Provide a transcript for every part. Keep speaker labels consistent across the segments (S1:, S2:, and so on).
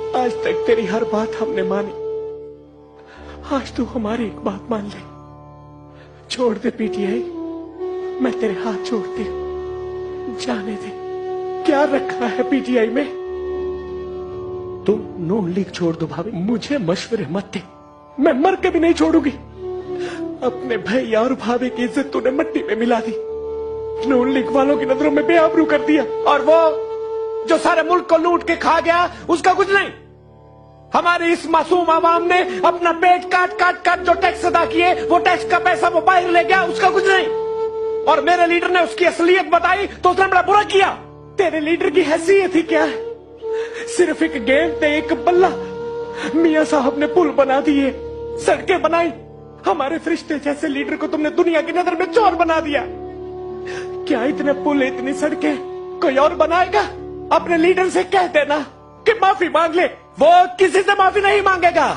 S1: आज तक तेरी हर बात हमने मानी, आज तू हमारी एक बात मान ले। छोड़ दे पीटीआई, मैं तेरे हाथ छोड़ती हूँ, जाने दे। क्या रखा है पीटीआई में? तुम नून लीग छोड़ दो भाभी, मुझे मशवरे मत दे, मैं मर के भी नहीं छोड़ूंगी। अपने भैया और भाभी की इज्जत तूने मिट्टी में मिला दी, नून लीग वालों की नजरों में बेआबरू कर दिया। और वो जो सारे मुल्क को लूट के खा गया, उसका कुछ नहीं। हमारे इस मासूम आवाम ने अपना पेट काट काट काट जो टैक्स अदा किए, वो टैक्स का पैसा वो बाहर ले गया, उसका कुछ नहीं। और मेरे लीडर ने उसकी असलियत बताई तो उसने बड़ा बुरा किया। तेरे लीडर की हैसियत ही क्या है? सिर्फ एक गेंद पे एक बल्ला। मियां साहब ने पुल बना दिए, सड़कें बनाई। हमारे फरिश्ते जैसे लीडर को तुमने दुनिया की नजर में चोर बना दिया। क्या इतने पुल, इतनी सड़कें कोई और बनाएगा? अपने लीडर से कह देना कि माफी मांग ले। वो किसी से माफी नहीं मांगेगा,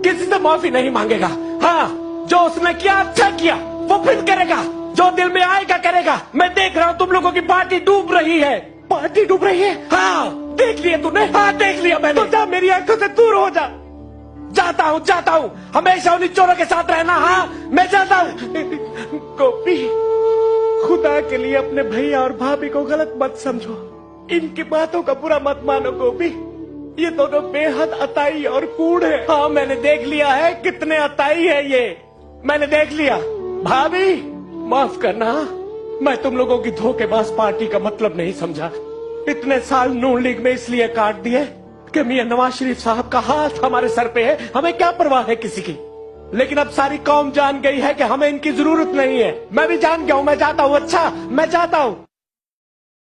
S1: किसी से माफी नहीं मांगेगा। हाँ, जो उसने किया अच्छा किया, वो फिर करेगा, जो दिल में आएगा करेगा। मैं देख रहा हूँ तुम लोगों की पार्टी डूब रही है। पार्टी डूब रही है? हाँ, देख लिया तूने? हाँ, देख लिया मैंने। तो जा, मेरी आंखों से दूर हो जा। जाता हूँ, हमेशा उन्हीं चोरों के साथ रहना। हाँ, मैं जाता हूँ। गोपी, खुदा के लिए अपने भैया और भाभी को गलत मत समझो, इनकी बातों का बुरा मत मानो। गोपी, ये दोनों बेहद अताई और कूड़ है। हाँ, मैंने देख लिया है कितने अताई है ये, मैंने देख लिया। भाभी, माफ करना, मैं तुम लोगों की धोखेबाज पार्टी का मतलब नहीं समझा। इतने साल नून लीग में इसलिए काट दिए कि मियां नवाज शरीफ साहब का हाथ हमारे सर पे है, हमें क्या परवाह है किसी की। लेकिन अब सारी कौम जान गई है कि हमें इनकी जरूरत नहीं है। मैं भी जान गया हूँ, मैं जाता हूँ। अच्छा, मैं जाता हूँ।